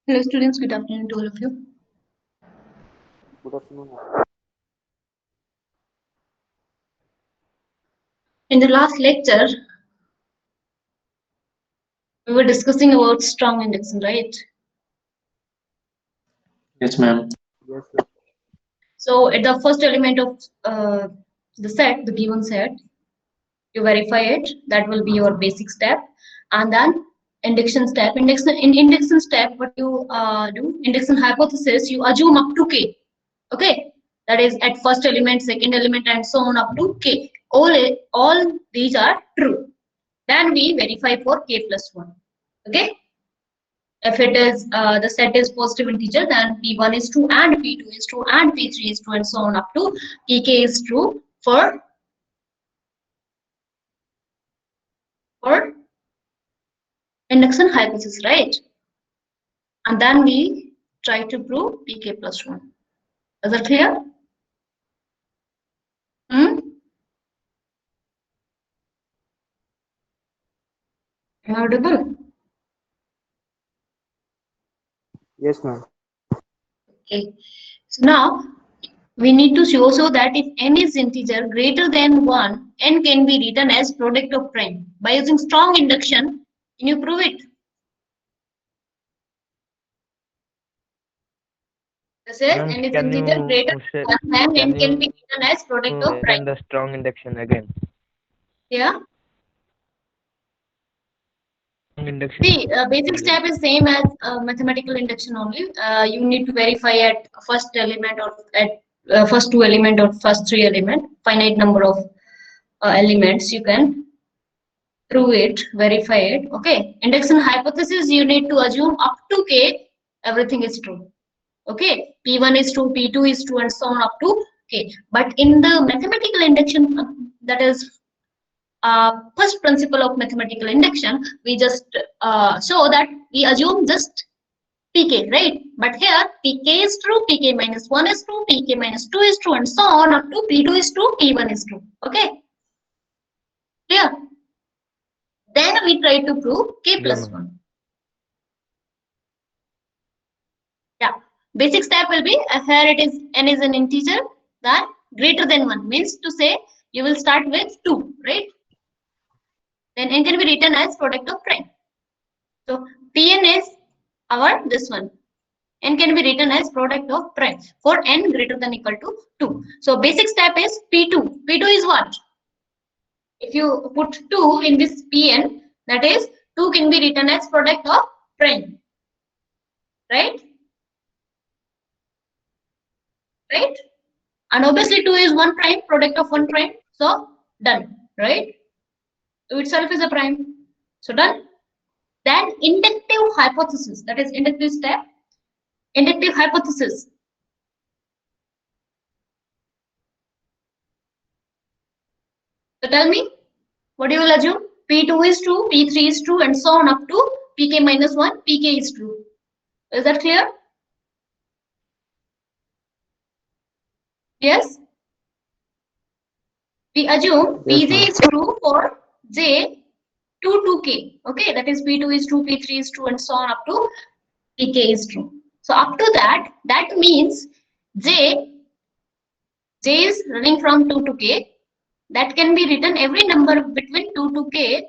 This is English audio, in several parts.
Hello students, good afternoon to all of you. Good afternoon. In the last lecture, we were discussing about strong indexing, right? Yes, ma'am. Yes, sir. So at the first element of the set, the given set, you verify it. That will be your basic step. And then indexion step. In indexion step, what you do, indexion hypothesis, you assume up to k. Okay, that is at first element, second element, and so on up to k. All these are true. Then we verify for k plus 1. Okay, if it is the set is positive integer, then p1 is true and p2 is true and p3 is true and so on up to pk is true for induction hypothesis, right? And then we try to prove pk plus 1. Is that clear? Hmm? Audible? Yes, ma'am. Okay. So now we need to show so that if n is integer greater than 1, n can be written as product of prime. By using strong induction, can you prove it? This is Ma'am, n is can integer greater you say, than 1, then can n can be you written as product of written prime. the strong induction again? Yeah. Strong induction. See, basic step is same as mathematical induction only. You need to verify at first element or at first two element or first three element, finite number of elements. You can prove it, verify it. Okay. Induction hypothesis, you need to assume up to k, everything is true. Okay. P1 is true, P2 is true, and so on up to k. But in the mathematical induction, that is first principle of mathematical induction, we just show that we assume just pk, right? But here pk is true, pk minus 1 is true, pk minus 2 is true, and so on up to p2 is true, p1 is true. Okay, clear? Then we try to prove k Yeah, plus ma'am. 1. Yeah, basic step will be here it is n is an integer that greater than 1 means to say you will start with 2, right? Then n can be written as product of prime. So Pn is our this one. N can be written as product of prime for n greater than equal to 2. So basic step is P2. P2 is what? If you put 2 in this Pn, that is 2 can be written as product of prime. Right? Right? And obviously 2 is 1 prime, product of 1 prime. So done. Right? 2 itself is a prime. So done. Then inductive hypothesis, that is inductive step. Inductive hypothesis. So tell me, what you will assume? P2 is true, P3 is true, and so on up to Pk minus 1, Pk is true. Is that clear? Yes? We assume Yes, Pj ma'am. is true for J 2 to K. Okay, that is P2 is true, P3 is true, and so on up to Pk is true. So up to that, that means J is running from 2 to K. That can be written every number between 2 to K,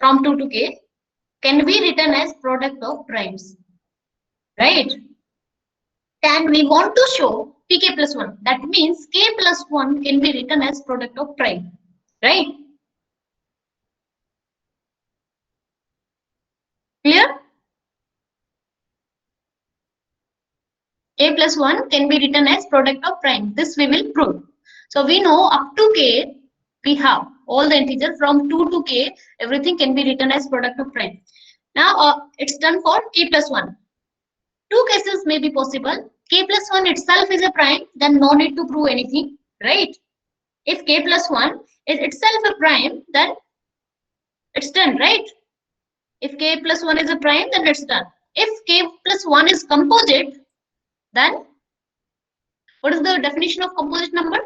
from 2 to K, can be written as product of primes. Right? Then we want to show pk plus 1. That means k plus 1 can be written as product of prime. Right? Clear? K plus 1 can be written as product of prime. This we will prove. So we know up to k, we have all the integers from 2 to k, everything can be written as product of prime. Now it's done for k plus 1. Two cases may be possible. K plus 1 itself is a prime, then no need to prove anything. Right? If k plus 1 is itself a prime, then it's done, right? If k plus 1 is a prime, then it's done. If k plus 1 is composite, then what is the definition of composite number?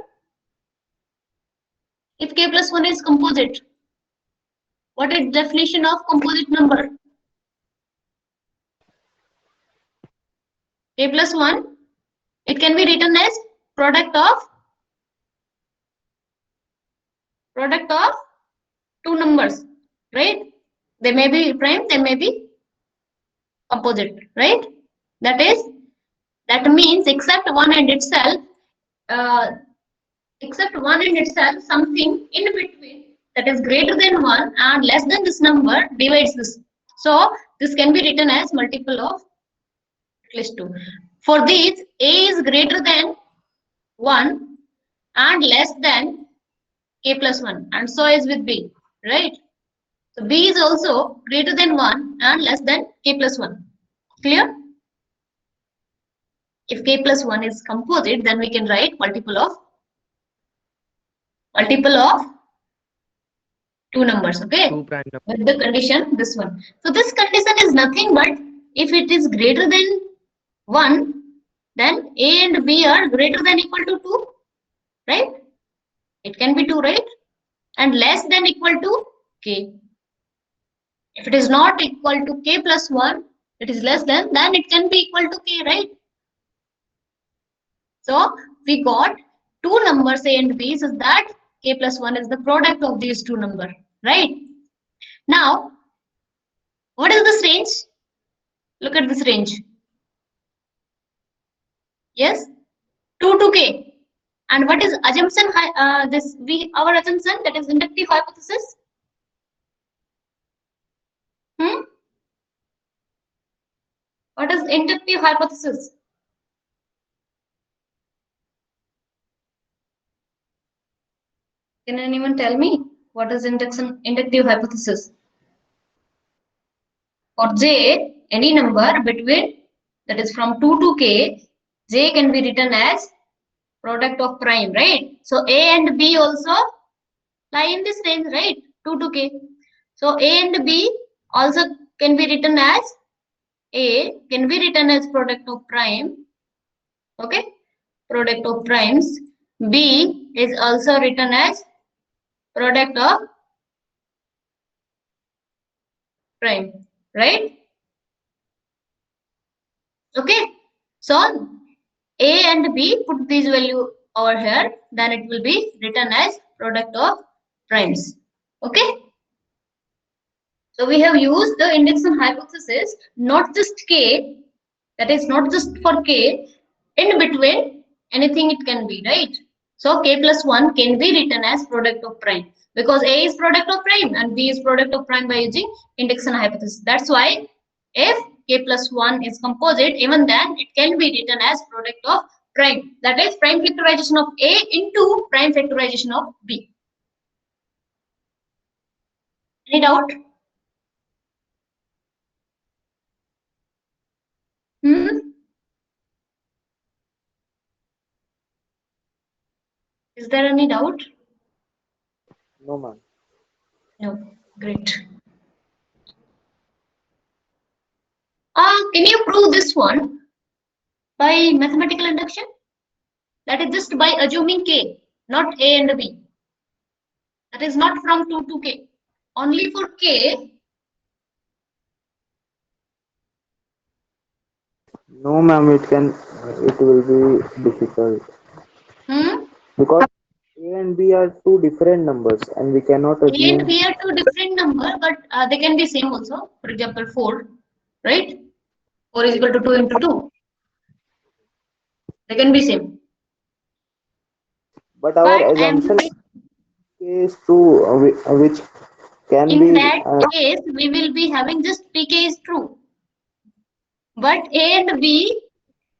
If k plus 1 is composite, what is definition of composite number? k plus 1, it can be written as product of two numbers, right? They may be prime, they may be composite, right? That means except one and itself, something in between that is greater than 1 and less than this number divides this. So this can be written as multiple of at least 2. For these, a is greater than 1 and less than k plus 1, and so is with b, right? So b is also greater than 1 and less than k plus 1. Clear? If k plus 1 is composite, then we can write multiple of two numbers, okay? Two prime numbers. With the condition, this one. So this condition is nothing but if it is greater than 1, then a and b are greater than equal to 2, right? It can be 2, right? And less than equal to k. If it is not equal to k plus 1, it is less than, then it can be equal to k, right? So we got two numbers a and b, so that k plus 1 is the product of these two numbers, right? Now, what is this range? Look at this range. Yes, 2 to k. And what is assumption? Our assumption, that is inductive hypothesis. What is inductive hypothesis? Can anyone tell me what is inductive hypothesis? For j, any number between, that is from 2 to k, j can be written as product of prime, right? So a and b also lie in this range, right? 2 to k. So a and b also can be written as, a can be written as product of prime, okay? Product of primes. B is also written as product of prime, right? Okay, so a and b, put these value over here, then it will be written as product of primes. Okay, so we have used the induction hypothesis, not just k, that is not just for k, in between anything it can be, right? So k plus 1 can be written as product of prime because a is product of prime and b is product of prime by using induction hypothesis. That's why if k plus 1 is composite, even then it can be written as product of prime. That is prime factorization of a into prime factorization of b. Any doubt? Is there any doubt? No, ma'am. No. Great. Can you prove this one by mathematical induction? That is just by assuming k, not a and b. That is not from 2 to k. Only for k. No, ma'am. It will be difficult because A and B are two different numbers, and we cannot A and assume. b are two different number, but they can be same also. For example, 4, right? 4 is equal to 2 into 2. They can be same. But our But I am assumption is true, which can in be. that case, we will be having just pk is true. But a and b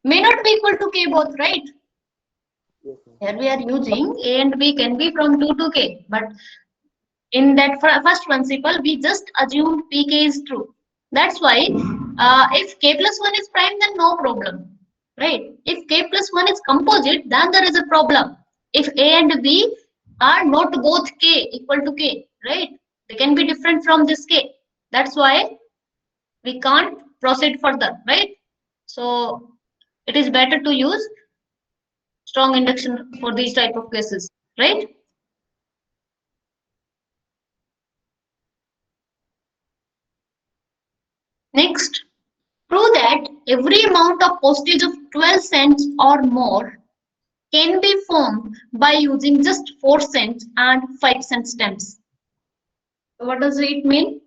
may not be equal to k both, right? Yes, ma'am. Here we are using a and b can be from 2 to k, but in that first principle, we just assume pk is true. That's why if k plus 1 is prime, then no problem, right? If k plus 1 is composite, then there is a problem. If a and b are not both k equal to k, right? They can be different from this k. That's why we can't proceed further, right? So it is better to use strong induction for these type of cases, right? Next, prove that every amount of postage of 12 cents or more can be formed by using just 4 cents and 5 cent stamps. So what does it mean?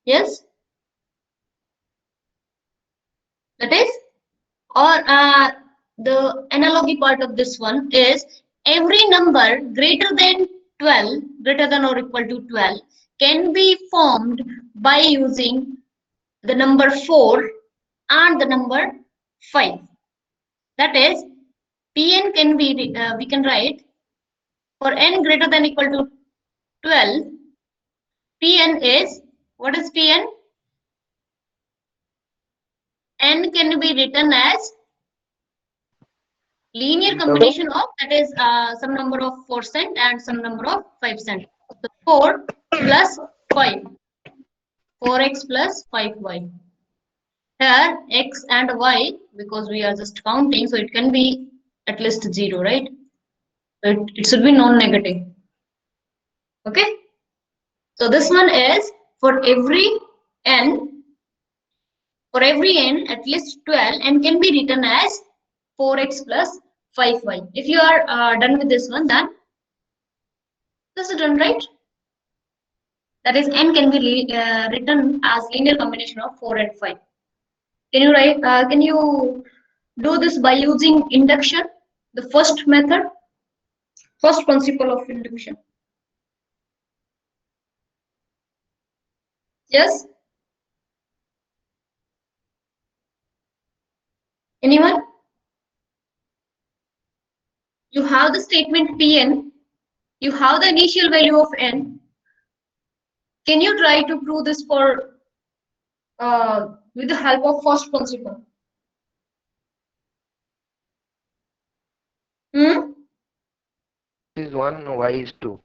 Yes? That is, or the analogy part of this one is every number greater than 12, greater than or equal to 12, can be formed by using the number 4 and the number 5. That is, Pn can be, we can write for n greater than equal to 12, Pn is, what is Pn? N can be written as linear combination of, that is some number of 4 cent and some number of 5 cent. So 4 plus 5, 4x plus 5y. Here x and y, because we are just counting, so it can be at least 0, right? So it should be non-negative. Okay. So this one is for every n, at least 12, and can be written as 4x plus 5y. If you are done with this one, then this is done, right? That is, n can be written as linear combination of 4 and 5. Can you write? Can you do this by using induction, the first method, first principle of induction? Yes. Anyone? You have the statement Pn. You have the initial value of n. Can you try to prove this for with the help of first principle? Is 1, y is 2.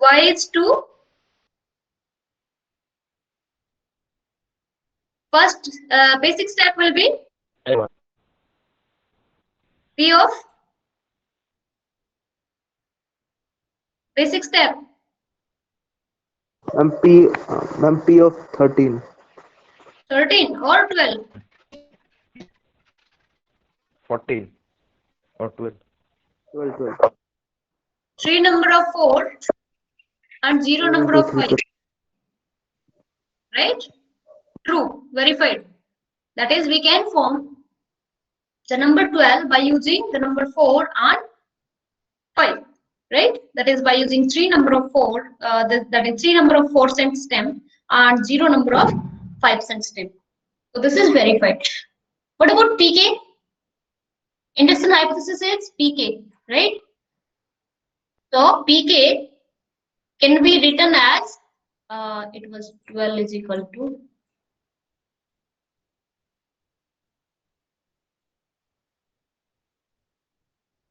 Y is 2. First basic step will be A1. P of basic step. P of 13. 13 or 12? 14 or 12. 12. 3 number of 4 and 0 number of 5. Right? True. Verified. That is, we can form the number 12 by using the number 4 and 5. Right? That is by using 3 number of 4, that is 3 number of 4 cent stem and 0 number of 5 cent stem. So this is verified. What about pk? Induction hypothesis is pk, right? So pk can be written as it was 12 is equal to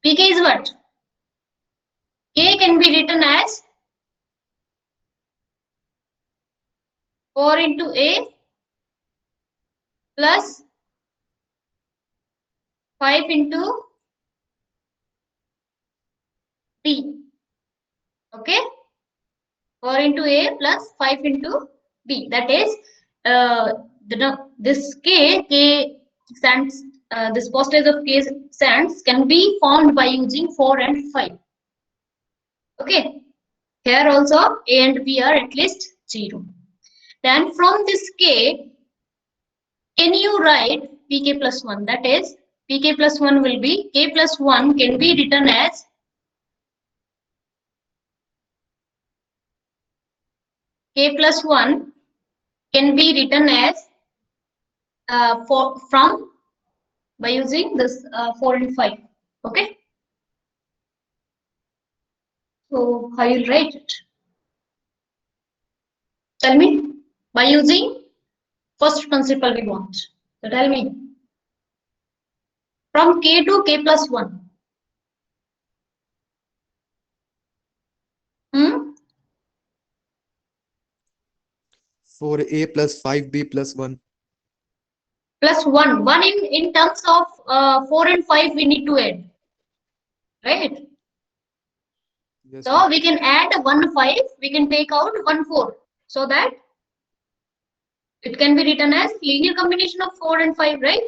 pk is what? K can be written as 4 into A plus 5 into B. Okay? 4 into A plus 5 into B. That is, this K sands, this postage of K sands can be formed by using 4 and 5. Okay? Here also A and B are at least 0. Then from this K, can you write pk plus 1? That is, pk plus 1 will be, k plus 1 can be written as k plus 1 can be written as from by using this 4 and 5. Okay. So how you'll write it? Tell me. By using first principle we want. So tell me. From k to k plus 1. For A plus 5B plus 1. Plus 1. 1 in terms of 4 and 5 we need to add. Right? Yes, So ma'am. we can add 1 5, we can take out 1 4, so that it can be written as linear combination of 4 and 5, right?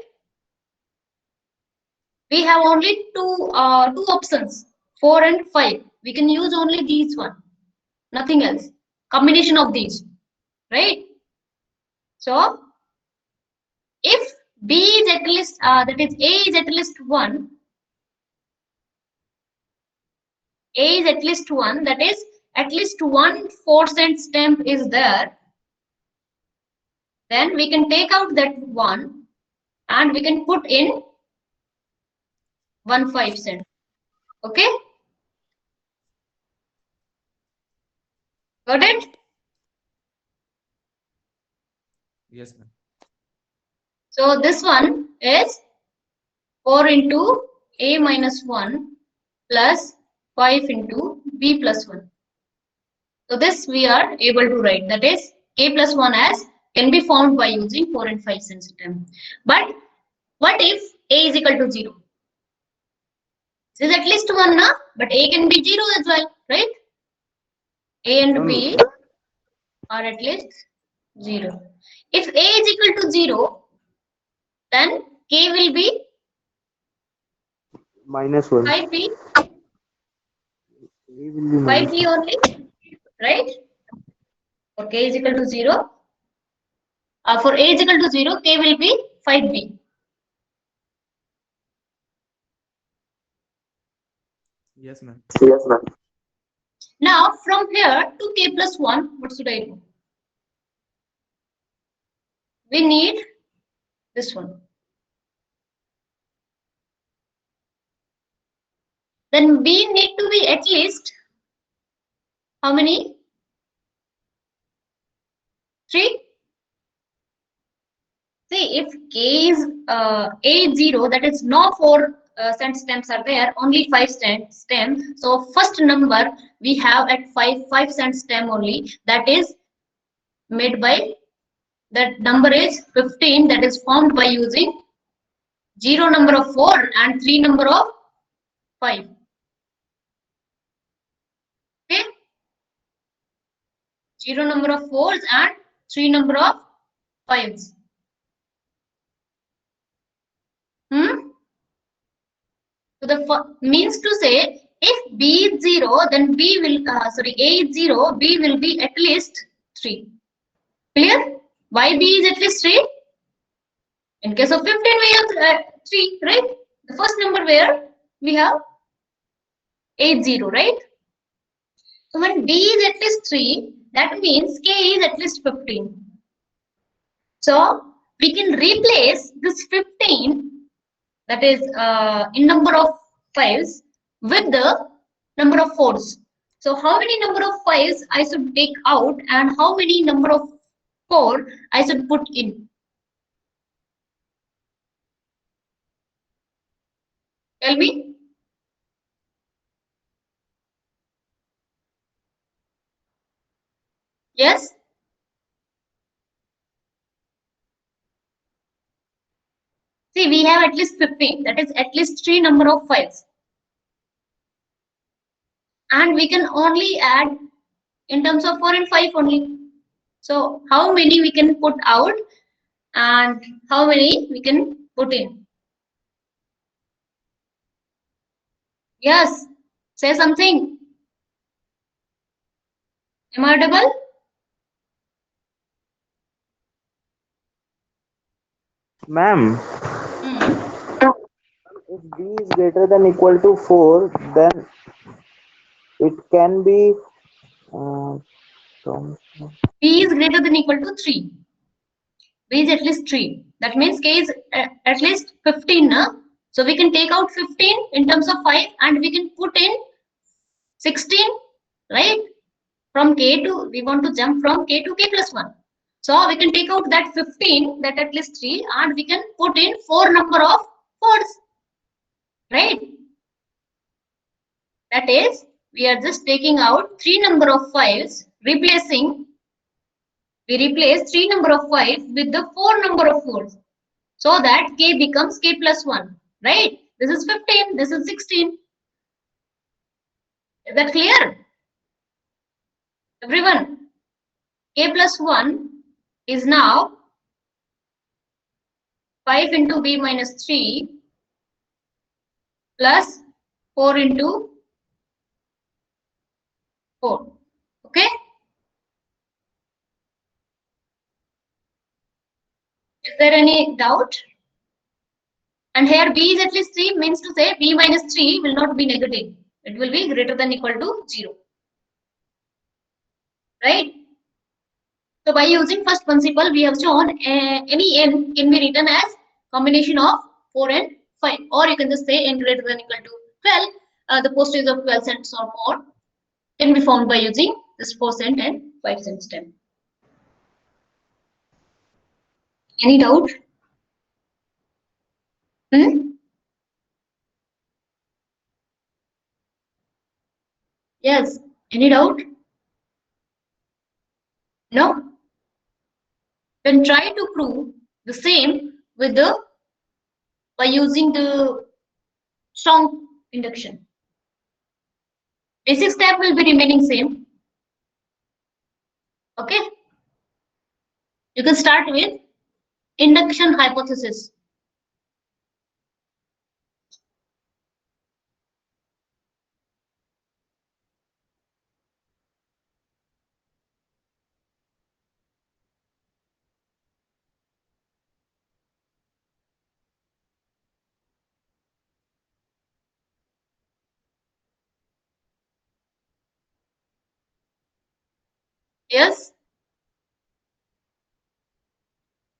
We have only two options, 4 and 5. We can use only these one, nothing else. Combination of these, right? So if B is at least, that is A is at least 1, A is at least 1, that is at least 1 4-cent stamp is there, then we can take out that 1 and we can put in 1 5-cent. Okay, got it? Yes, ma'am. So this one is 4 into A minus 1 plus 5 into B plus 1. So this we are able to write, that is K plus 1 as can be found by using 4 and 5 cent stamp. But what if A is equal to 0? This is at least 1 na, but A can be 0 as well, right? A and B are at least 0. If A is equal to 0, then K will be -1. 5B, A will be 5B -1. only, right? For K is equal to 0. For A is equal to 0, K will be 5B. Yes, ma'am. Yes, ma'am. Now from here to K plus 1, what should I do? We need this one. Then B need to be at least how many? 3. See, if K is A 0, that is no 4 cent stamps are there, only 5 cent stamp. So first number we have at 5 cent stamp only, that is made by, that number is 15, that is formed by using 0 number of 4 and 3 number of 5. Okay, 0 number of 4s and 3 number of 5s. So the means to say, if B is 0, then B will, A is 0, B will be at least 3. Clear? Why B is at least 3? In case of 15, we have 3, right? The first number where we have A is 0, right? So when B is at least 3, that means K is at least 15. So we can replace this 15, that is in number of 5s, with the number of 4s. So how many number of 5s I should take out and how many number of 4 I should put in? Tell me. Yes? See, we have at least 15. That is at least 3 number of 5s. And we can only add in terms of 4 and 5 only. So how many we can put out and how many we can put in? Yes, say something. Am I audible? Ma'am, Hmm. if B is greater than equal to 4, then it can be from B is greater than equal to 3. B is at least 3. That means K is at least 15. Na? So we can take out 15 in terms of 5 and we can put in 16, right? From K to, we want to jump from K to K plus 1. So we can take out that 15, that at least 3, and we can put in 4 number of 4s, right? That is, we are just taking out 3 number of 5s, replacing, we replace 3 number of 5 with the 4 number of 4s. So that K becomes K plus 1, right? This is 15, this is 16. Is that clear? Everyone, k plus 1 is now 5 into b minus 3 plus 4 into 4. Okay? Is there any doubt? And here b is at least 3 means to say b minus 3 will not be negative. It will be greater than equal to 0. Right? So by using first principle, we have shown any n can be written as combination of 4 and 5. Or you can just say n greater than equal to 12. The postage of 12 cents or more can be formed by using this 4 cent and 5 cent step. Any doubt? Yes. Any doubt? No? Then try to prove the same with the by using the strong induction. Basic step will be remaining same. Okay? You can start with induction hypothesis. Yes?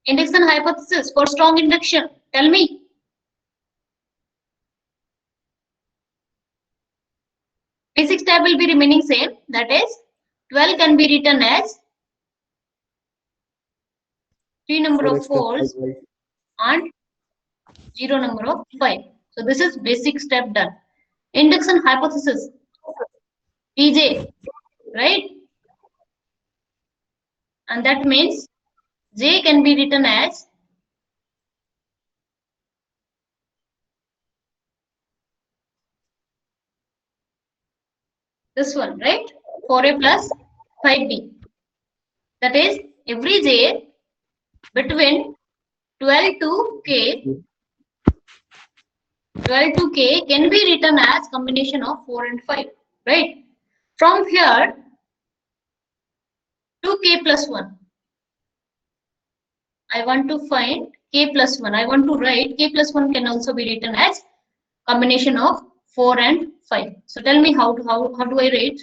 Induction hypothesis for strong induction. Tell me. Basic step will be remaining same. That is, 12 can be written as 3 number of 4s and 0 number of 5. So this is basic step done. Induction hypothesis. PJ, right? And that means J can be written as this one, right? 4a plus 5b. That is, every J between 12 to k can be written as combination of 4 and 5, right? From here to k plus 1. I want to find k plus 1. I want to write k plus 1 can also be written as combination of 4 and 5. So tell me how do I write?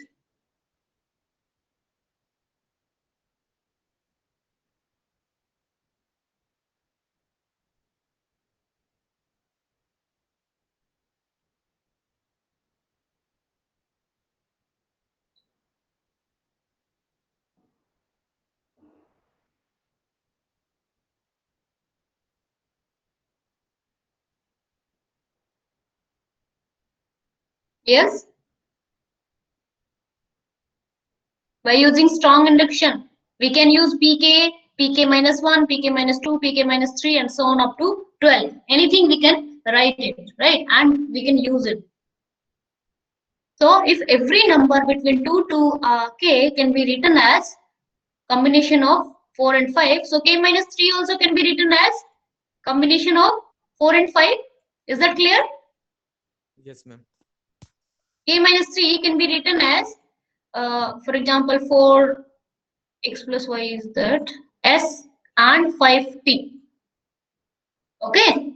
Yes? By using strong induction, we can use pk, pk minus 1, pk minus 2, pk minus 3 and so on up to 12. Anything we can write it, right? And we can use it. So if every number between 2 to k can be written as combination of 4 and 5, so k minus 3 also can be written as combination of 4 and 5. Is that clear? Yes, ma'am. K minus 3 can be written as, for example, 4x plus y is that s and 5t. Okay.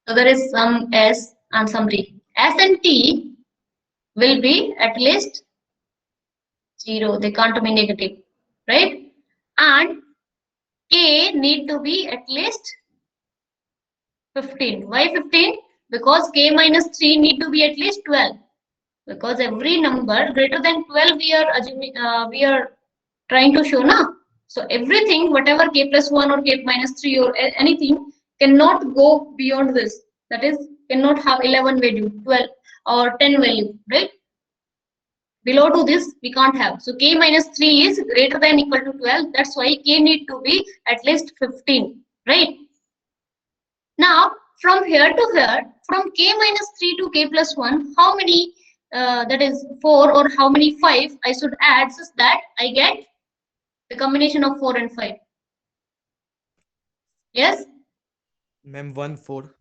So there is some s and some t. S and t will be at least 0. They can't be negative, right? And k need to be at least 15. Why 15? Because k minus 3 need to be at least 12. Because every number greater than 12 we are assuming, we are trying to show now. So everything, whatever k plus 1 or k minus 3 or anything cannot go beyond this. That is, cannot have 11 value, 12 or 10 value, right? Below to this we can't have. So k minus 3 is greater than equal to 12. That's why k need to be at least 15, right? Now from here to here, from k minus 3 to k plus 1, how many that is 4 or how many 5 I should add such that I get the combination of 4 and 5. Yes? Ma'am, 1 4.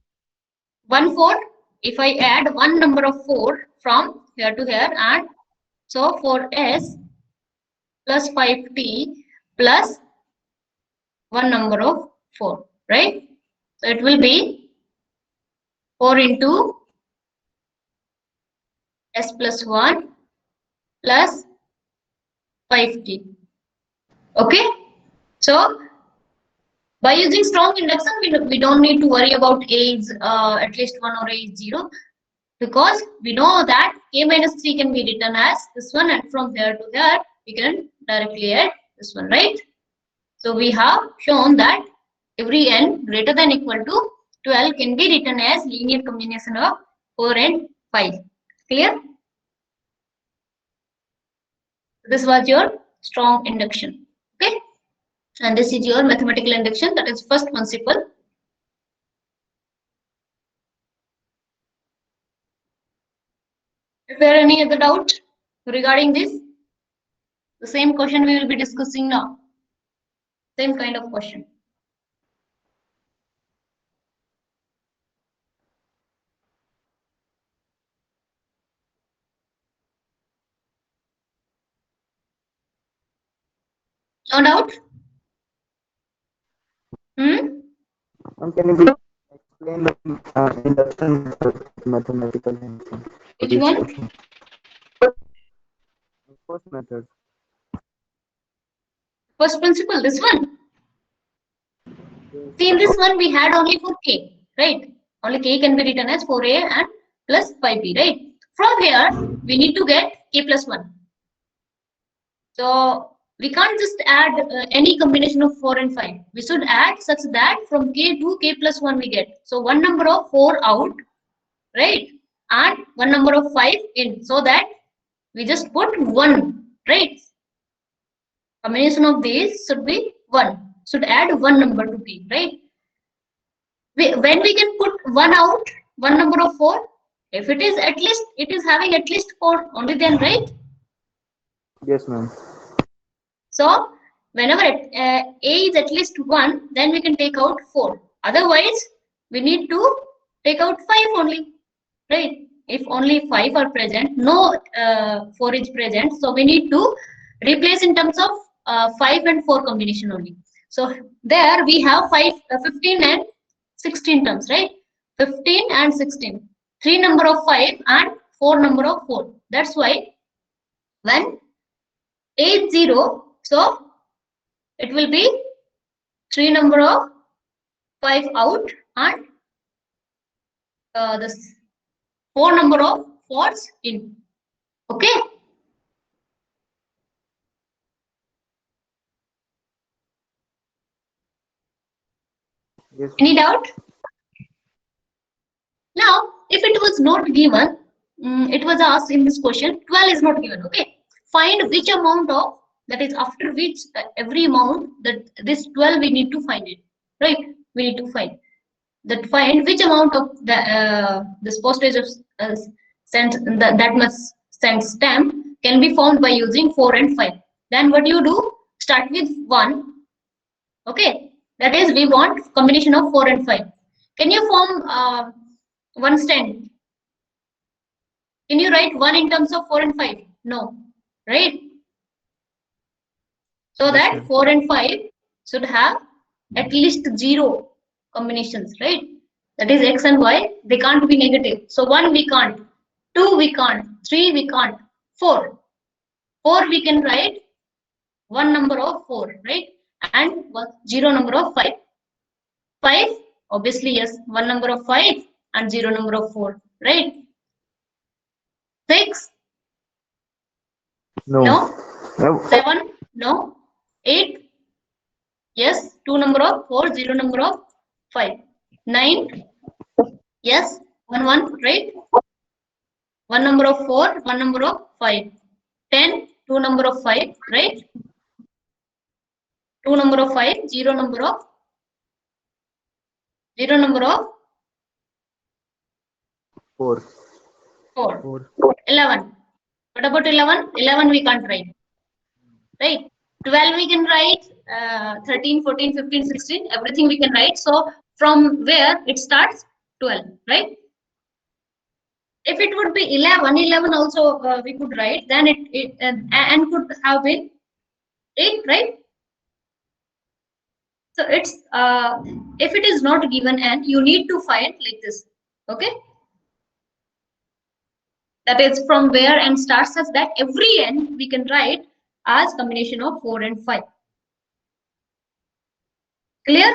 1 4. If I add one number of 4 from here to here, and so 4s plus 5t plus one number of 4, right? So it will be 4 into s plus 1 plus 5t. Okay? So by using strong induction, we don't need to worry about a is at least 1 or a is 0, because we know that k minus 3 can be written as this one, and from here to here we can directly add this one, right? So we have shown that every n greater than equal to 12 can be written as linear combination of 4 and 5. Clear? This was your strong induction. Okay? And this is your mathematical induction, that is first principle. Is there any other doubt regarding this? The same question we will be discussing now. Same kind of question. No doubt? Can you please explain the induction method, mathematical induction for Which this one? question? First method. First principle, this one. See, in this one we had only for k, right? Only k can be written as 4a and plus 5b, right? From here, we need to get k plus 1. So we can't just add any combination of 4 and 5. We should add such that from k to k plus 1 we get. So one number of 4 out, right? And one number of 5 in, so that we just put 1, right? Combination of these should be 1. Should add one number to p, right? When we can put 1 out, one number of 4, if it is at least, it is having at least 4 only then, right? Yes, ma'am. So whenever a is at least 1, then we can take out 4. Otherwise, we need to take out 5 only, right? If only 5 are present, no 4 is present, so we need to replace in terms of 5 and 4 combination only. So there we have 15 and 16 terms, right? 15 and 16. 3 number of 5 and 4 number of 4. That's why when a is 0, so it will be 3 number of 5 out and this 4 number of 4s in. Okay? Yes. Any doubt? Now, if it was not given, it was asked in this question, 12 is not given. Okay? Find which amount of, that is after which every amount that this 12 we need to find it. Right? We need to find. That find which amount of the this postage of that much cent stamp can be formed by using 4 and 5. Then what you do? Start with 1. Okay, that is we want combination of 4 and 5. Can you form one stamp? Can you write 1 in terms of 4 and 5? No, right? So Yes, that ma'am. 4 and 5 should have at least 0 combinations, right? That is x and y, they can't be negative. So 1 we can't, 2 we can't, 3 we can't, 4. 4 we can write one number of 4, right? And 0 number of 5. 5, obviously yes, one number of 5 and 0 number of 4, right? 6, No. no. 7, no. 8, yes, 2 number of 4, 0 number of 5. 9, yes, 1, 1, right? 1 number of 4, 1 number of 5. 10, 2 number of 5, right? 2 number of 5, 0 number of 4. 4. 4. 11. What about 11? 11 we can't write. Right? 12 we can write. 13, 14, 15, 16. Everything we can write. So from where it starts? 12. Right? If it would be 11, 11 also we could write. Then it and could have been 8. Right? So it's if it is not given n, you need to find like this. Okay? That is from where n starts, such that every n we can write as combination of 4 and 5. Clear?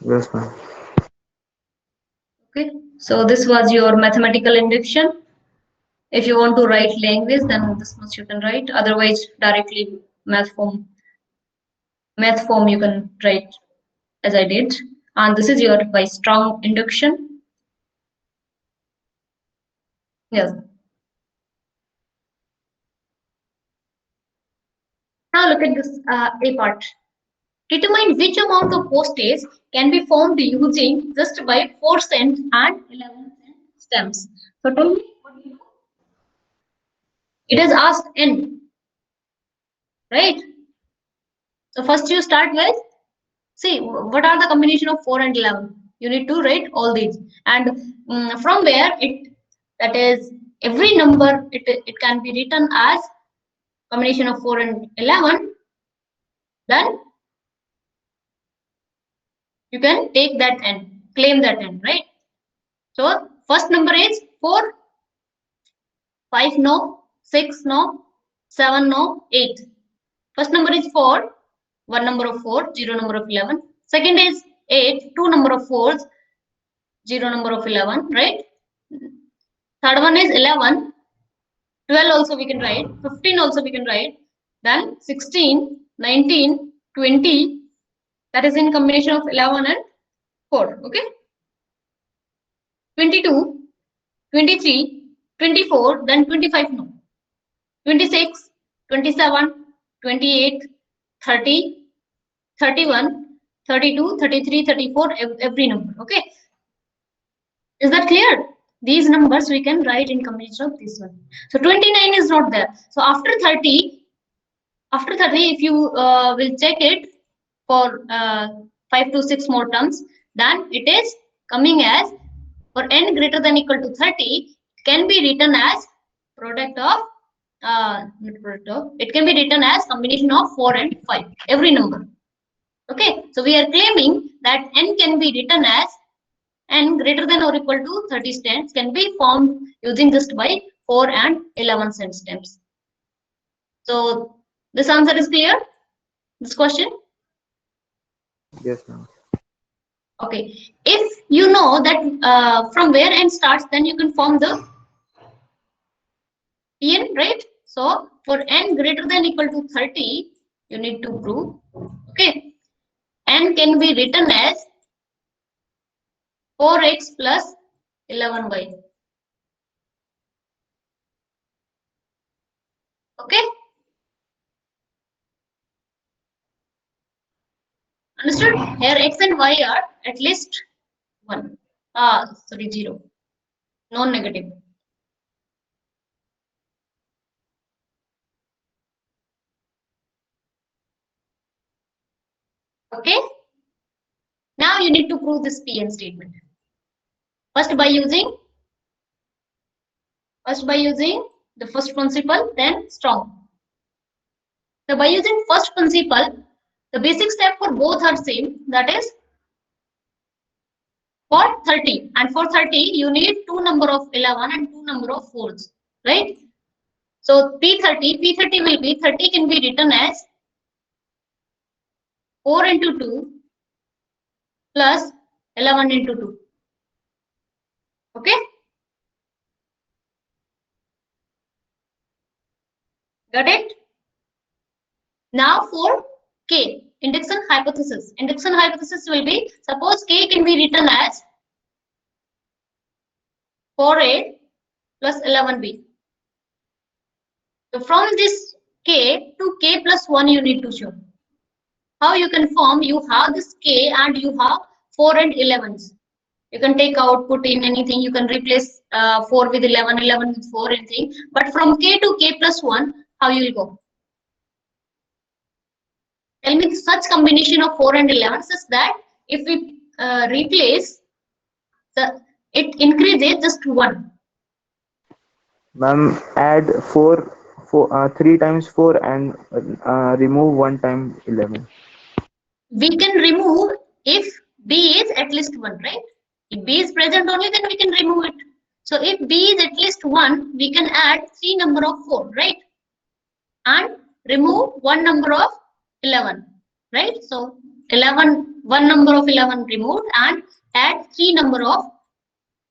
Yes, ma'am. Okay. So this was your mathematical induction. If you want to write language, then this much you can write. Otherwise, directly math form you can write as I did. And this is your by strong induction. Yes. Now look at this A part. Determine which amount of postage can be formed using just by 4 cent and 11 cent stamps. So tell me what do you do? It is asked n, right? So first you start with, see what are the combination of 4 and 11. You need to write all these, and from where that is every number it can be written as combination of 4 and 11. Then you can take that n, claim that n, right? So first number is 4, 5 no, 6 no, 7 no, 8. First number is 4, 1 number of 4, 0 number of 11. Second is 8, 2 number of 4s, 0 number of 11, right? Third one is 11, 12 also we can write, 15 also we can write, then 16, 19, 20, that is in combination of 11 and 4, okay? 22, 23, 24, then 25 no. 26, 27, 28, 30, 31, 32, 33, 34, every number, okay? Is that clear? These numbers we can write in combination of this one. So 29 is not there. So after 30, if you will check it for 5 to 6 more terms, then it is coming as, for n greater than equal to 30, can be written as product of it can be written as combination of 4 and 5, every number. Okay, so we are claiming that n can be written as n greater than or equal to 30 stamps can be formed using just by 4 and 11 cent stamps. So this answer is clear, this question? Yes, ma'am. Okay, if you know that from where n starts, then you can form the Pn, right? So for n greater than equal to 30, you need to prove, okay, n can be written as 4x plus 11y. Okay? Understood? Here x and y are at least 1. Sorry, 0. Non-negative. Okay? Now you need to prove this Pn statement. First by using the first principle, then strong. So by using first principle, the basic step for both are same. That is for 30, and for 30 you need 2 number of 11 and 2 number of 4s, right? So P30 will be 30 can be written as 4 into 2 plus 11 into 2. Okay? Got it? Now for K, induction hypothesis. Induction hypothesis will be, suppose K can be written as 4A plus 11B. So from this K to K plus 1 you need to show. How you can form, you have this K and you have 4 and 11s. You can take out, put in anything. You can replace 4 with 11, 11 with 4, anything. But from k to k plus 1, how you will go? Tell me such combination of 4 and 11 such that if we replace, it increases just 1. Ma'am, add 3 times 4 and remove 1 time 11. We can remove if b is at least 1, right? If b is present only, then we can remove it. So if b is at least 1, we can add 3 number of 4, right? And remove 1 number of 11, right? So 11, 1 number of 11 removed and add 3 number of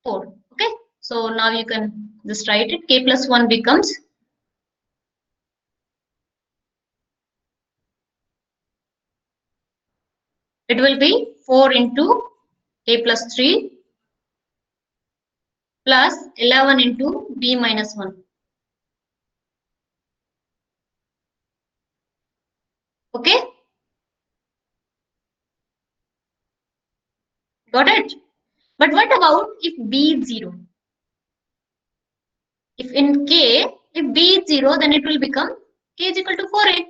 4. Okay, so now you can just write it. K plus 1 becomes it will be 4 into a plus 3 plus 11 into b minus 1. Okay, got it? But what about if b is 0? If in k, if b is 0, then it will become k is equal to 4a.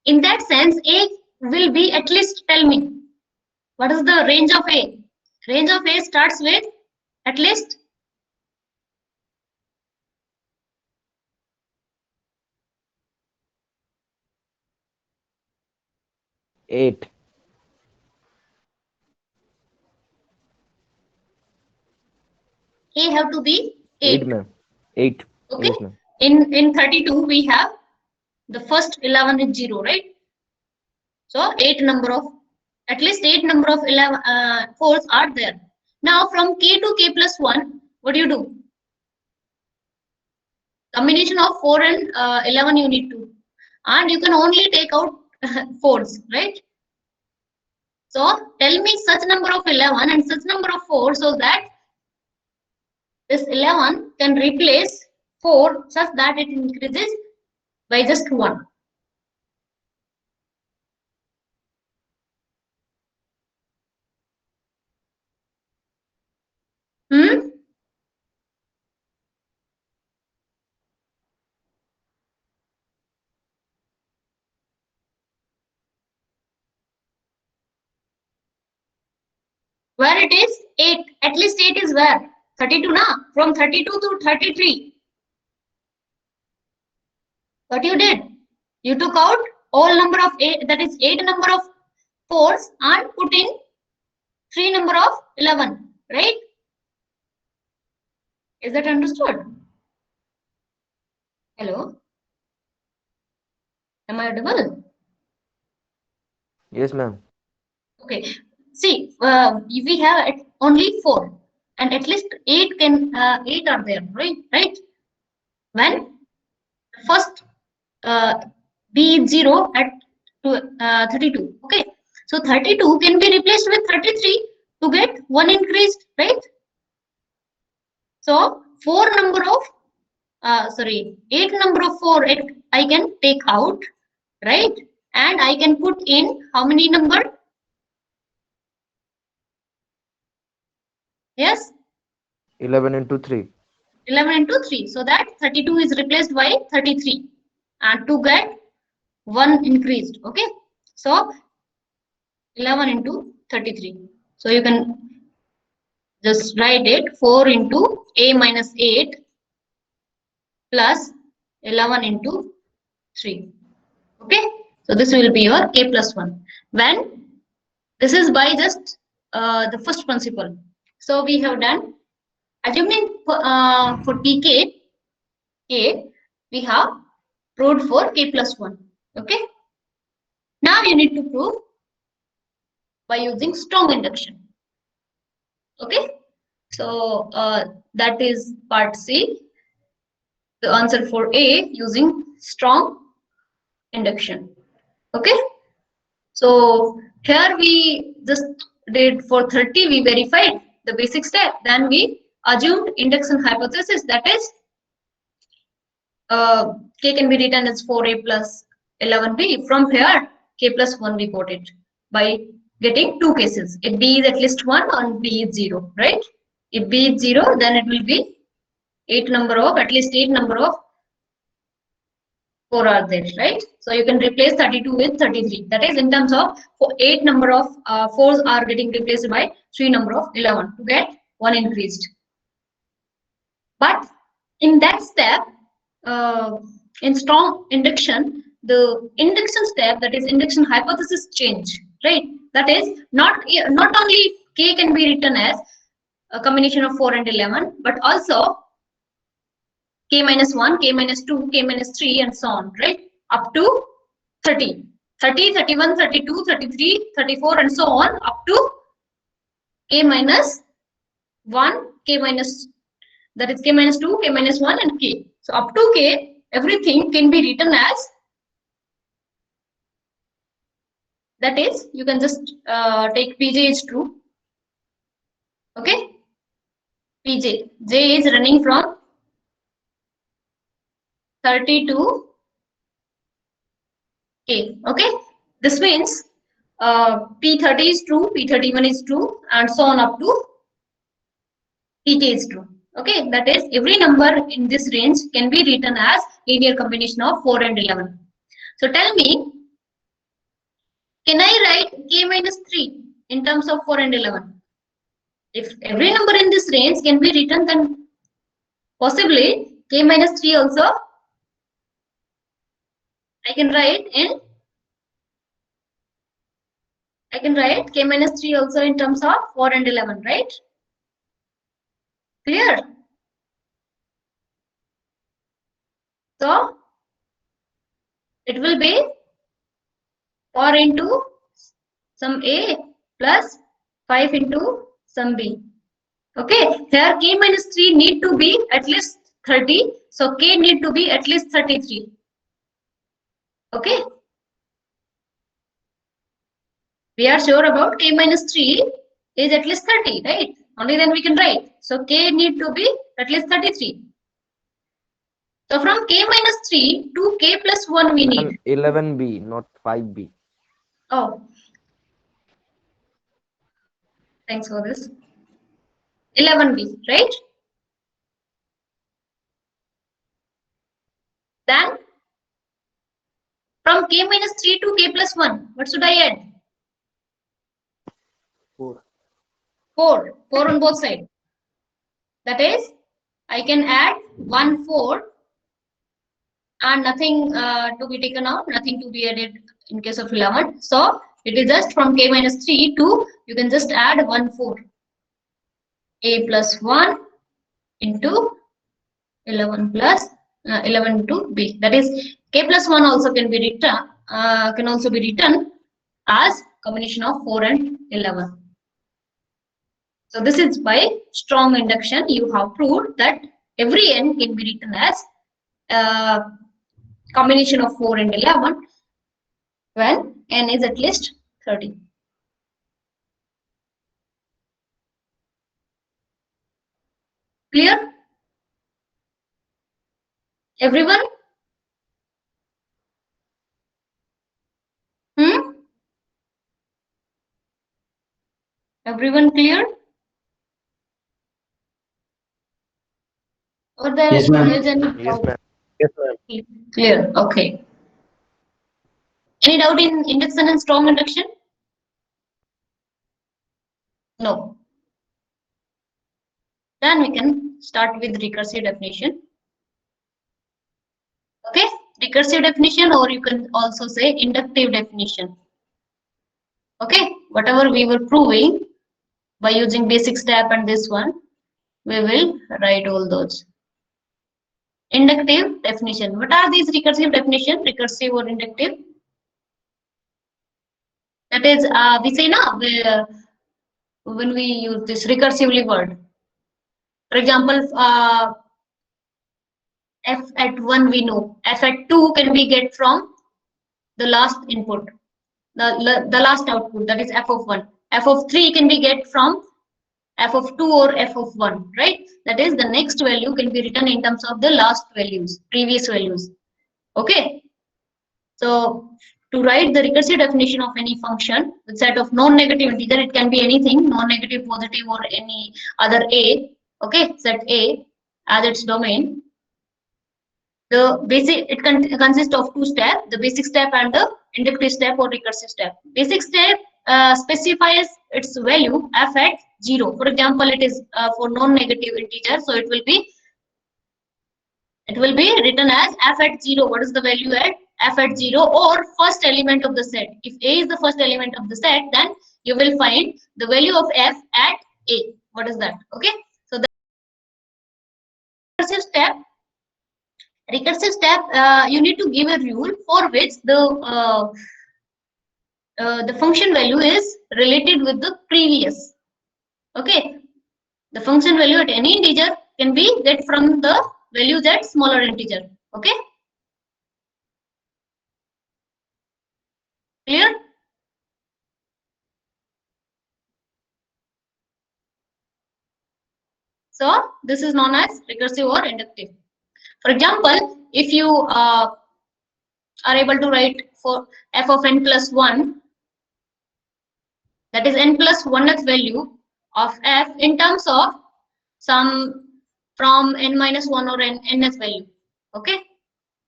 In that sense, a will be at least, tell me, what is the range of a? Range of a starts with at least 8. a have to be 8, 8. ma'am. 8. Okay, Yes, ma'am. in 32 we have the first 11 is 0, right? So 8 number of, at least 8 number of 11 4s are there. Now from k to k plus 1, what do you do? Combination of 4 and 11 you need to, and you can only take out 4s, right? So tell me such number of 11 and such number of 4 so that this 11 can replace 4 such that it increases by just 1. Hmm? Where it is 8, at least 8 is where? 32 now. From 32 to 33. What you did? You took out all number of 8, that is 8 number of 4s and put in 3 number of 11, right? Is that understood? Hello? Am I audible? Yes, ma'am. Okay. See, we have only 4 and at least 8 can 8 are there, right? Right? When first b is 0 at 32. Okay. So 32 can be replaced with 33 to get 1 increased, right? So 4 number of 8 number of 4 I can take out, right? And I can put in how many number? Yes, 11 into 3. 11 into 3. So that 32 is replaced by 33 and to get 1 increased. Okay. So 11 into 33. So you can just write it 4 into a minus 8 plus 11 into 3. Okay. So this will be your k plus 1. When this is by just the first principle. So we have done, assuming for pk, k, we have proved for k plus 1. Okay. Now you need to prove by using strong induction. Okay. So that is part C. The answer for A using strong induction. Okay. So here we just did for 30, we verified the basic step. Then we assumed induction hypothesis, that is k can be written as 4a plus 11b. From here k plus 1 we got it by getting two cases. If B is at least 1 and B is 0, right? If B is 0, then it will be at least 8 number of 4 are there, right? So you can replace 32 with 33. That is in terms of 8 number of 4s are getting replaced by 3 number of 11 to get 1 increased. But in that step, in strong induction, the induction step, that is induction hypothesis change, right? That is not only K can be written as a combination of 4 and 11, but also K minus 1, K minus 2, K minus 3, and so on, right? Up to 30, 31, 32, 33, 34, and so on, up to K minus 1, K minus, that is K minus 2, K minus 1, and K. So up to K, everything can be written as, that is, you can just take Pj is true. Okay? Pj, J is running from 30 to K. Okay? This means P30 is true, P31 is true, and so on up to Pk is true. Okay? That is, every number in this range can be written as linear combination of 4 and 11. So tell me, can I write K minus 3 in terms of 4 and 11? If every number in this range can be written, then possibly K minus 3 also I can write K minus 3 also in terms of 4 and 11, right? Clear? So it will be 4 into some A plus 5 into some B. Okay, here K minus 3 need to be at least 30. So K need to be at least 33. Okay. We are sure about K minus 3 is at least 30, right? Only then we can write. So K need to be at least 33. So from K minus 3 to K plus 1 we need 11B, not 5B. Oh, thanks for this. 11B, right? Then from K minus 3 to K plus 1, what should I add? 4. 4 on both sides. That is, I can add 1 4 and nothing to be taken out, nothing to be added in case of 11. So it is just from K minus 3 to, you can just add 1 4. A plus 1 into 11 plus 11 into B. That is, K plus 1 also can be written as combination of 4 and 11. So this is by strong induction you have proved that every n can be written as combination of 4 and 11 when n is at least 30. Clear? Everyone? Everyone clear? Or there Yes, ma'am. is any Yes, doubt? ma'am. Yes, ma'am. Clear. Okay. Any doubt in induction and strong induction? No. Then we can start with recursive definition. Okay, recursive definition, or you can also say inductive definition. Okay, whatever we were proving by using basic step and this one, we will write all those. Inductive definition. What are these recursive definition? Recursive or inductive? That is, we say now when we use this recursively word. For example, f at 1 we know, f at 2 can we get from the last input, the last output, that is f of 1. F of 3 can we get from f of 2 or f of 1, right? That is, the next value can be written in terms of the last values, previous values. Okay. So to write the recursive definition of any function with set of non-negative integer, it can be anything, non-negative, positive, or any other A, okay, set A as its domain. The basic, it consists of two steps, the basic step and the inductive step or recursive step. Basic step specifies its value f at 0. For example, it is for non-negative integer, so it will be written as f at 0. What is the value at f at 0 or first element of the set? If A is the first element of the set, then you will find the value of f at A. What is that? Okay. So the recursive step, you need to give a rule for which the function value is related with the previous. Okay. The function value at any integer can be get from the values at smaller integer. Okay. Clear? So this is known as recursive or inductive. For example, if you are able to write for f of n plus 1, that is n plus 1th value of f in terms of some from n minus 1 or nth value. Okay.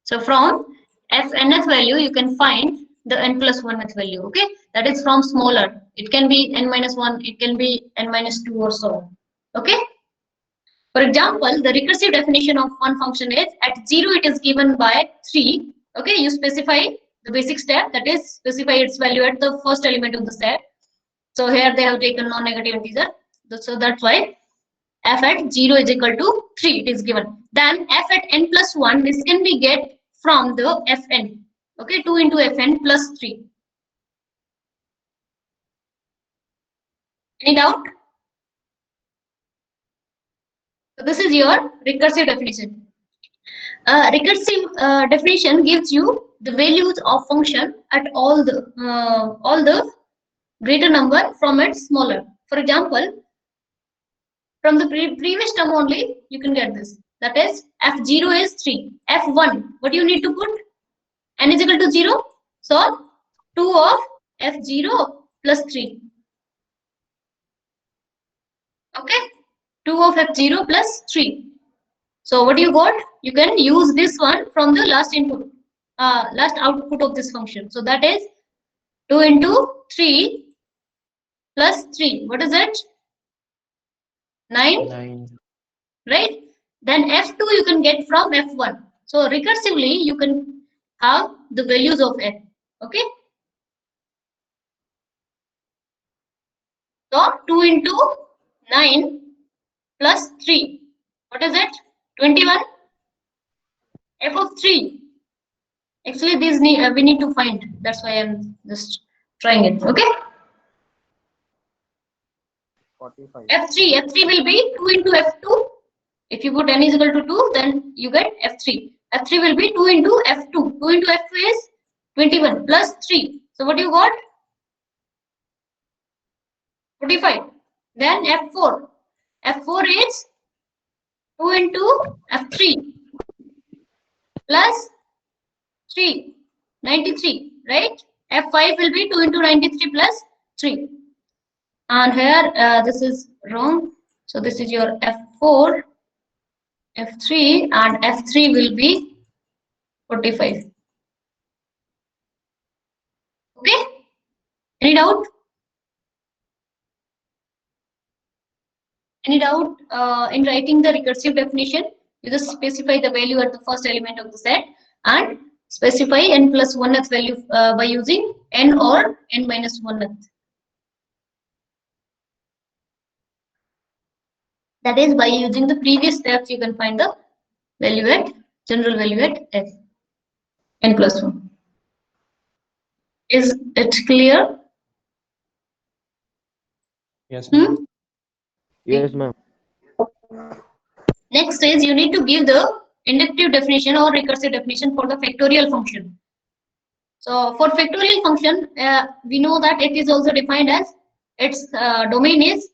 So from f nth value, you can find the n plus 1th value. Okay. That is from smaller. It can be n minus 1, it can be n minus 2 or so. Okay. For example, the recursive definition of one function is at 0 it is given by 3. Okay, you specify the basic step, that is specify its value at the first element of the set. So here they have taken non-negative integer. So that's why f at 0 is equal to 3 it is given. Then f at n plus 1, this can be get from the fn. Okay, 2 into fn plus 3. Any doubt? So this is your recursive definition. Recursive definition gives you the values of function at all the greater number from its smaller. For example, from the previous term only you can get this. That is f0 is 3. f1, what do you need to put? N is equal to 0. So 2 of f0 plus 3. Okay. 2 of f0 plus 3. So what you got? You can use this one from the last input, last output of this function. So that is 2 into 3 plus 3. What is it? 9. Right? Then f2 you can get from f1. So recursively you can have the values of f. Okay? So 2 into 9 plus 3. What is it? 21. F of 3. Actually, these we need to find. That's why I'm just trying it. Okay. 45. F3 will be 2 into F2. If you put n is equal to 2, then you get F3. F3 will be 2 into F2. 2 into F2 is 21 plus 3. So what you got? 45. Then F4. F4 is 2 into F3 plus 3. 93. Right? F5 will be 2 into 93 plus 3. And here this is wrong. So this is your F4. F3 and F3 will be 45. Okay? Any doubt? Any doubt in writing the recursive definition? You just specify the value at the first element of the set and specify n plus 1th value by using n or n minus 1th. That is, by using the previous steps, you can find the value at general value at f n plus 1. Is it clear? Yes. Yes, ma'am. Next is you need to give the inductive definition or recursive definition for the factorial function. So for factorial function, we know that it is also defined as its domain is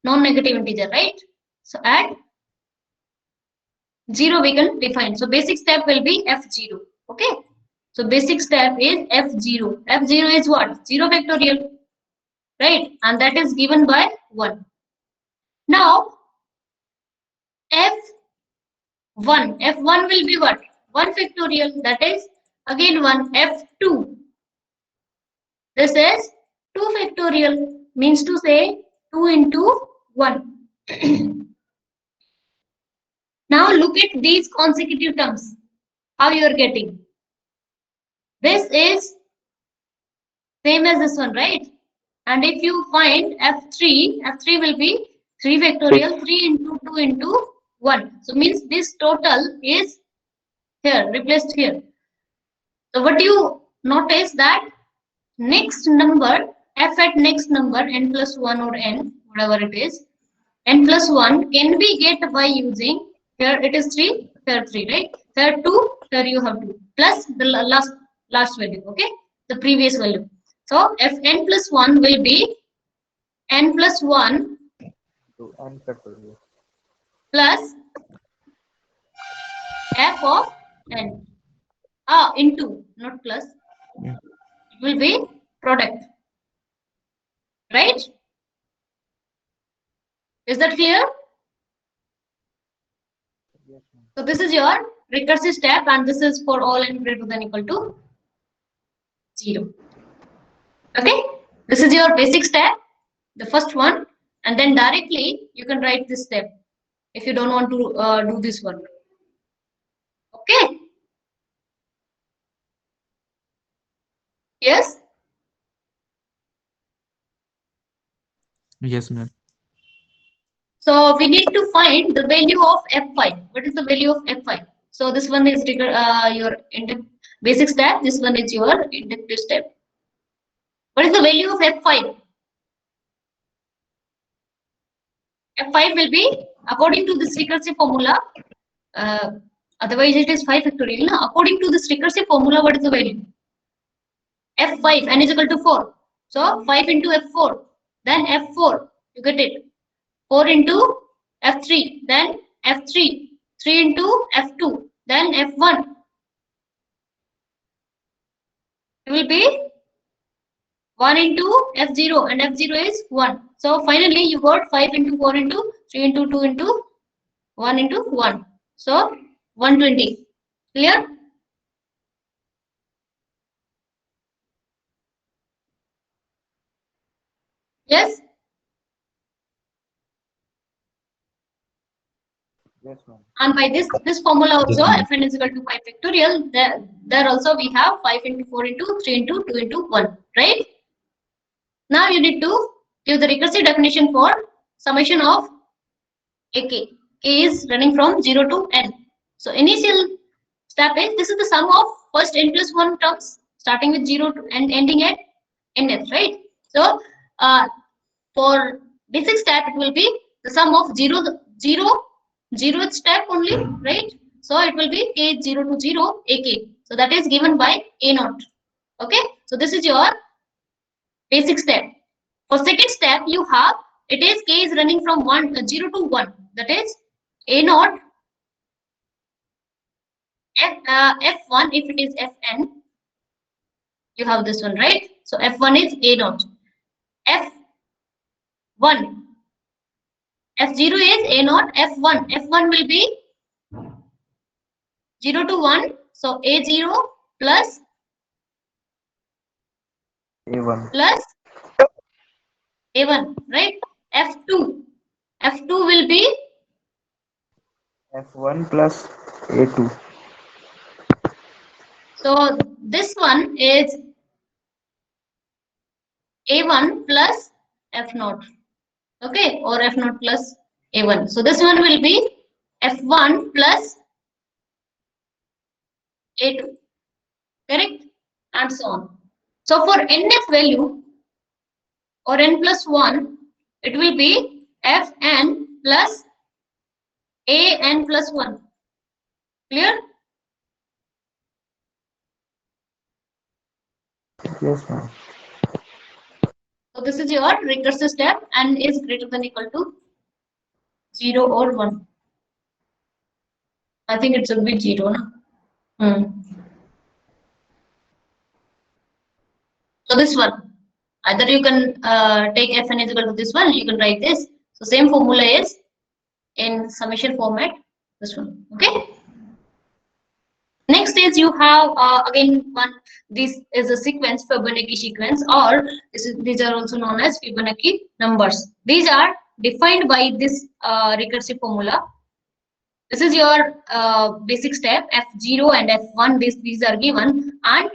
non-negative integer, right? So at 0 we can define. So basic step will be f0. Okay. So basic step is F0. F0 is what? 0 factorial, right? And that is given by 1. Now F1. F1 will be what? 1 factorial. That is again 1. F2. This is 2 factorial. Means to say 2 into 1. Now look at these consecutive terms. How you are getting. This is same as this one, right? And if you find F3, F3 will be 3 factorial, 3 into 2 into 1. So means this total is here, replaced here. So what you notice that next number, F at next number, n plus 1 or n, whatever it is, n plus 1 can be get by using, here it is 3, here 3, right? Here 2, here you have 2, plus the last value, okay? The previous value. So Fn plus 1 will be n plus 1 to n factorial. plus f of n. Into, not plus. It will be product. Right? Is that clear? Yes, ma'am. So this is your recursive step, and this is for all n greater than equal to 0. Okay? This is your basic step, the first one, and then directly you can write this step if you don't want to do this one. Okay? Yes? Yes, ma'am. So we need to find the value of F5. What is the value of F5? So this one is your basic step. This one is your inductive step. What is the value of F5? F5 will be according to this recursive formula. Otherwise it is 5 factorial. According to this recursive formula, what is the value? F5, n is equal to 4. So 5 into F4. Then F4. You get it. 4 into F3. Then F3. 3 into F2. Then F1. It will be 1 into F0, and F0 is 1. So finally you got 5 into 4 into 3 into 2 into 1 into 1. So 120. Clear? Yes? Yes, ma'am. And by this formula also, Yes, Fn is equal to 5 factorial. There also we have 5 into 4 into 3 into 2 into 1. Right? Now you need to give the recursive definition for summation of AK. K is running from 0 to n. So initial step is, this is the sum of first n plus 1 terms starting with 0 to, and ending at nth, right? So for basic step it will be the sum of 0th step only, right? So it will be k 0 to 0 ak. So that is given by a naught. Okay, so this is your basic step. For second step you have, it is k is running from 0 to 1, that is a naught f1. If it is fn, you have this one, right? So f1 is a naught. F1, f0 is a naught. F1 will be 0 to 1, so a0 plus A1. plus a1, right? F2 will be F1 plus A2. so this one is a1 plus f0, okay, or f0 plus a1. So this one will be f1 plus a2, correct, and so on. So for nth value or n plus 1, it will be fn plus an plus 1. Clear? Yes, ma'am. So this is your recursive step, and is greater than equal to 0 or 1. I think it should be 0. No? So this one, either you can take Fn is equal to this one, you can write this. So same formula is in summation format, this one. Okay. Next is you have again one. This is a sequence, Fibonacci sequence, or these are also known as Fibonacci numbers. These are defined by this recursive formula. This is your basic step F0 and F1. These are given, and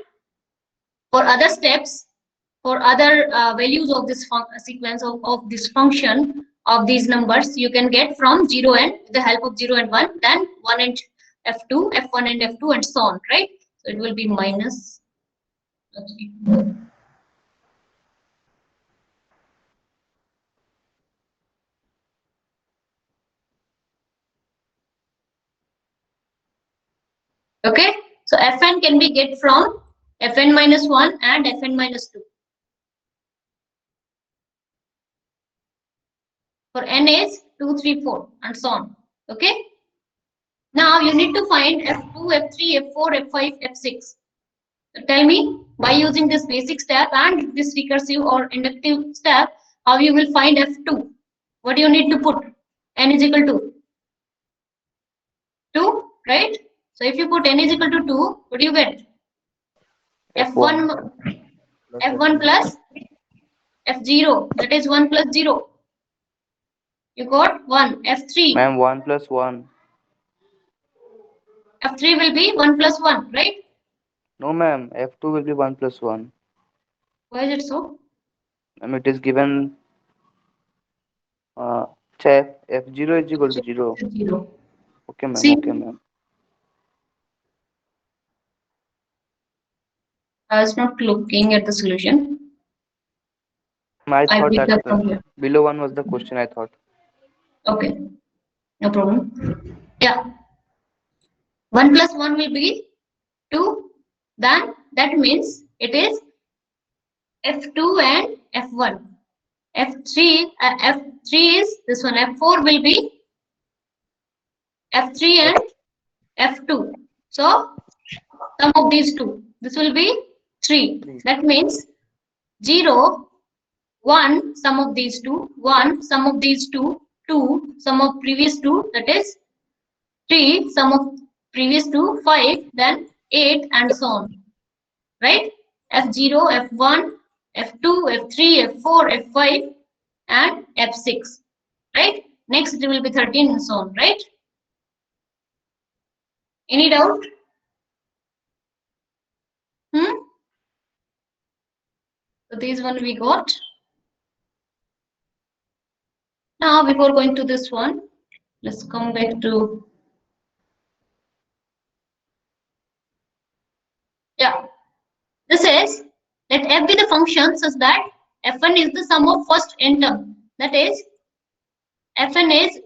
for other steps, for other values of this sequence of this function of these numbers, you can get from 0 and with the help of 0 and 1, then 1 and F2, F1 and F2, and so on, right? So it will be minus. Okay, so Fn can be get from Fn minus 1 and Fn minus 2. For n is 2, 3, 4, and so on. Okay. Now you need to find F2, F3, F4, F5, F6. So tell me, by using this basic step and this recursive or inductive step, how you will find F2. What do you need to put? N is equal to 2, right? So if you put n is equal to 2, what do you get? F1 plus F0, that is 1 plus 0. You got 1. F3. Ma'am, 1 plus 1. F3 will be 1 plus 1, right? No, ma'am. F2 will be 1 plus 1. Why is it so? It is given check F0 is equal to 0. 0. Okay, ma'am. See, Okay, ma'am. I was not looking at the solution. I thought picked that up from here. below 1 was the question, I thought. Okay, no problem. Yeah. 1 plus 1 will be 2. Then that means it is F2 and F1. F3 is this one. F4 will be F3 and F2. So sum of these two. This will be 3. That means 0, 1, sum of these two, 1, sum of these two, 2, sum of previous two, that is 3, sum of previous two, 5, then 8, and so on. Right? F0, F1, F2, F3, F4, F5, and F6. Right? Next it will be 13 and so on. Right? Any doubt? So these one we got. Now before going to this one, let's come back to, yeah, this is, let f be the function such that fn is the sum of first n term, that is fn is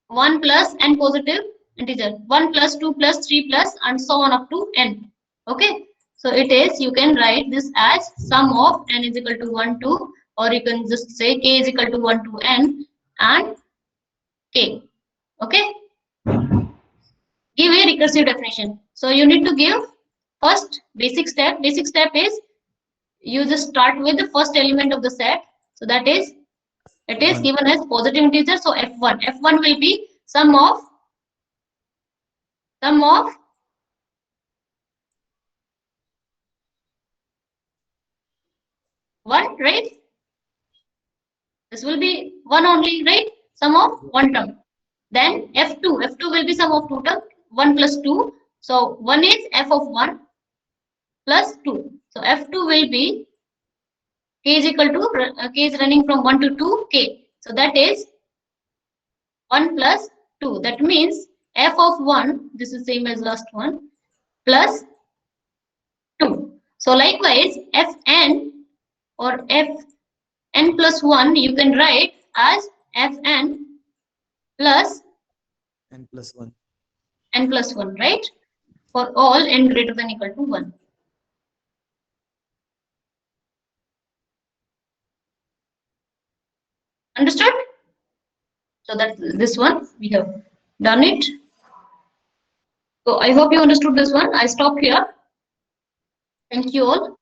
1 plus n positive integer, 1 plus 2 plus 3 plus and so on up to n. Okay, so it is, you can write this as sum of n is equal to 1 to, or you can just say k is equal to 1 to n and k. Okay, give a recursive definition. So you need to give first basic step. Basic step is you just start with the first element of the set. So that is, it is given as positive integer. So f1. F1 will be sum of 1, right? This will be 1 only, right? Sum of 1 term. Then F2 will be sum of 2 term, 1 plus 2. So 1 is f of 1 plus 2. So F2 will be k is equal to, k is running from 1 to 2k. So that is 1 plus 2. That means f of 1, this is same as last one, plus 2. So likewise, fn or fn plus 1, you can write as fn plus n plus 1. n plus 1, right? For all n greater than equal to 1. Understood? So that's this one, we have done it. So I hope you understood this one. I stop here. Thank you all.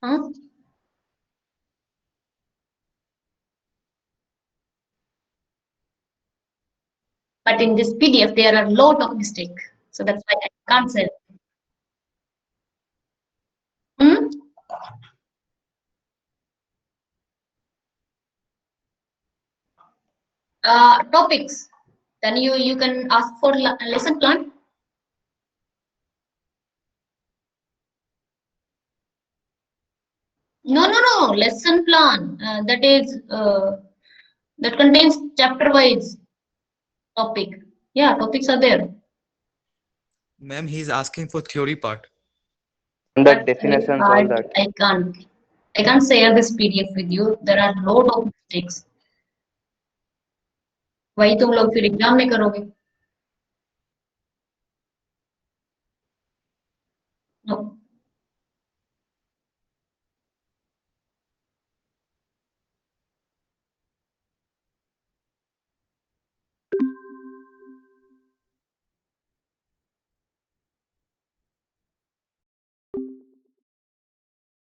Huh? But in this PDF, there are a lot of mistakes. So that's why I can't say. Hmm? Topics. Then you can ask for lesson plan. No. Lesson plan. That contains chapter-wise topic. Yeah, topics are there. Ma'am, he's asking for theory part. And That's that very definitions, all hard. that. I can't share this PDF with you. There are a lot of mistakes. वही तुम लोग फिर exam में करोगे. No.